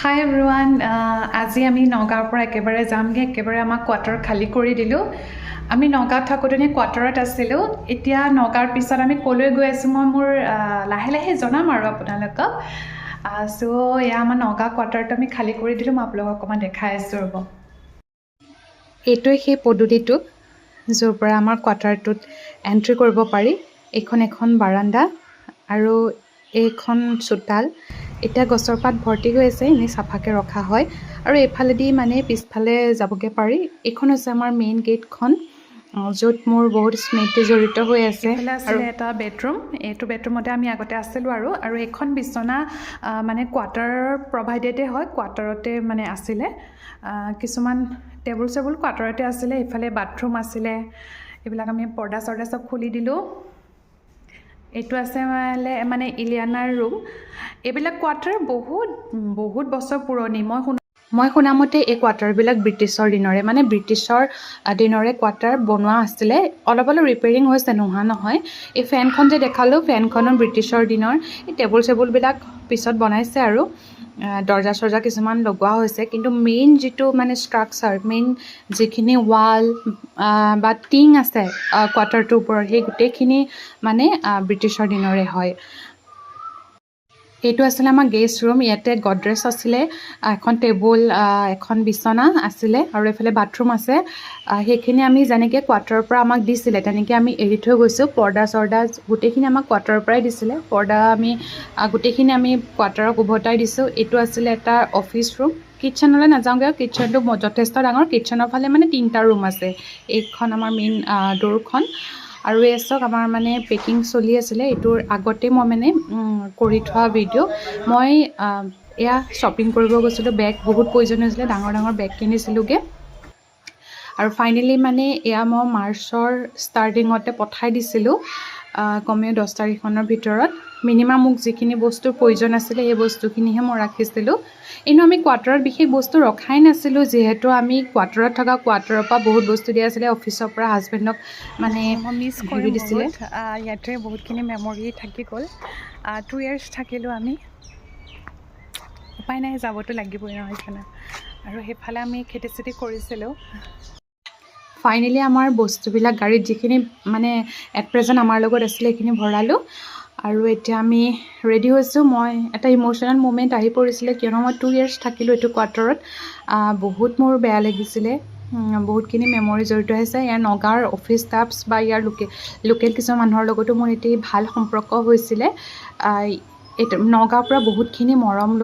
হাই everyone আজি আমি নগাঁৱৰ পৰা একেবাৰে যামগৈ একেবাৰে আমাক কোৱাৰ্টাৰ খালী কৰি দিলোঁ আমি নগাঁৱত থাকোঁতে কোৱাৰ্টাৰত আছিলোঁ এতিয়া নগাঁৱৰ পিছত আমি ক'লৈ গৈ আছোঁ মই মোৰ লাহে লাহে জনাম আৰু আপোনালোকক চ' এয়া আমাৰ নগাঁও কোৱাৰ্টাৰটো আমি খালী কৰি দিলোঁ মই আপোনালোকক অকণমান দেখাই আছোঁ ৰ'ব এইটোৱে সেই পদূলিটো য'ৰ পৰা আমাৰ কোৱাৰ্টাৰটোত এণ্ট্ৰি কৰিব পাৰি এইখন এখন বাৰাণ্ডা আৰু এইখন চোতাল এতিয়া গছৰ পাত ভৰ্তি হৈ আছে এনেই চাফাকৈ ৰখা হয় আৰু এইফালেদি মানে পিছফালে যাবগৈ পাৰি এইখন হৈছে আমাৰ মেইন গেটখন য'ত মোৰ বহুত স্মৃতি জড়িত হৈ আছে আৰু এটা বেডৰুম এইটো বেডৰুমতে আমি আগতে আছিলোঁ আৰু এইখন বিচনা মানে কোৱাৰ্টাৰৰ প্ৰভাইডেডে হয় কোৱাৰ্টাৰতে মানে আছিলে কিছুমান টেবুল চেবুল কোৱাৰ্টাৰতে আছিলে ইফালে বাথৰুম আছিলে এইবিলাক আমি পৰ্দা চৰ্দা চব খুলি দিলোঁ এইটো আছে মানে ইলিয়ানাৰ ৰুম এইবিলাক কোৱাৰ্টাৰ বহুত বছৰ পুৰণি মই শুনামতে এই কোৱাৰ্টাৰবিলাক ব্ৰিটিছৰ দিনৰে মানে ব্ৰিটিছৰ দিনৰে কোৱাৰ্টাৰ বনোৱা আছিলে অলপ ৰিপেয়াৰিং হৈছে নোহোৱা নহয় এই ফেনখন যে দেখালোঁ ফেনখনো ব্ৰিটিছৰ দিনৰ এই টেবুল চেবুলবিলাক পিছত বনাইছে আৰু দৰ্জা চৰ্জা কিছুমান লগোৱা হৈছে কিন্তু মেইন যিটো মানে ষ্ট্ৰাকচাৰ মেইন যিখিনি ৱাল বা টিং আছে কোৱাৰ্টাৰটোৰ ওপৰত সেই গোটেইখিনি মানে ব্ৰিটিছৰ দিনৰে হয় এইটো আছিলে আমাৰ গেষ্ট ৰুম ইয়াতে গডৰেজ আছিলে এখন টেবুল এখন বিচনা আছিলে আৰু এইফালে বাথৰুম আছে সেইখিনি আমি যেনেকৈ কোৱাৰ্টাৰৰ পৰা আমাক দিছিলে তেনেকৈ আমি এৰি থৈ গৈছোঁ পৰ্দা চৰ্দা গোটেইখিনি আমাক কোৱাৰ্টাৰৰ পৰাই দিছিলে পৰ্দা আমি গোটেইখিনি আমি কোৱাৰ্টাৰক উভতাই দিছোঁ এইটো আছিলে এটা অফিচ ৰুম কিটচেনলৈ নাযাওঁগৈ কিটচেনটো যথেষ্ট ডাঙৰ কিটচেনৰ ফালে মানে 3টা ৰুম আছে এইখন আমাৰ মেইন ডোৰখন আৰু এই চাওক আমাৰ মানে পেকিং চলি আছিলে এইটোৰ আগতে মই মানে কৰি থোৱা ভিডিঅ' মই এয়া শ্বপিং কৰিব গৈছিলোঁ বেগ বহুত প্ৰয়োজন হৈছিলে ডাঙৰ বেগ কিনিছিলোঁগৈ আৰু ফাইনেলি মানে এয়া মই মাৰ্চৰ ষ্টাৰ্টিঙতে পঠাই দিছিলোঁ কমেও 10 তাৰিখমানৰ ভিতৰত মিনিমাম মোক যিখিনি বস্তুৰ প্ৰয়োজন আছিলে সেই বস্তুখিনিহে মই ৰাখিছিলোঁ এনেও আমি কোৱাৰ্টাৰত বিশেষ বস্তু ৰখাই নাছিলোঁ যিহেতু আমি কোৱাৰ্টাৰত থকা কোৱাৰ্টাৰৰ পৰা বহুত বস্তু দিয়া আছিলে অফিচৰ পৰা হাজবেণ্ডক মানে মিছ কৰি দিছিলে ইয়াতে বহুতখিনি মেমৰি থাকি গ'ল 2 years থাকিলোঁ আমি উপায় নাই যাবতো লাগিবই নহয় সেইকাৰণে আৰু সেইফালে আমি খেতি চেতি কৰিছিলোঁ ফাইনেলি আমাৰ বস্তুবিলাক গাড়ীত যিখিনি মানে এট প্ৰেজেণ্ট আমাৰ লগত আছিলে সেইখিনি ভৰালোঁ আৰু এতিয়া আমি ৰেডি হৈছোঁ মই এটা ইম'শ্যনেল মুমেণ্ট আহি পৰিছিলে কিয়নো মই 2 years থাকিলোঁ এইটো কোৱাৰ্টাৰত বহুত মোৰ বেয়া লাগিছিলে বহুতখিনি মেমৰি জড়িত হৈছে ইয়াৰ নগাঁৱৰ অফিচ ষ্টাফছ বা ইয়াৰ লোকেল কিছুমান মানুহৰ লগতো মোৰ এটি ভাল সম্পৰ্ক হৈছিলে নগাঁৱৰ পৰা বহুতখিনি মৰম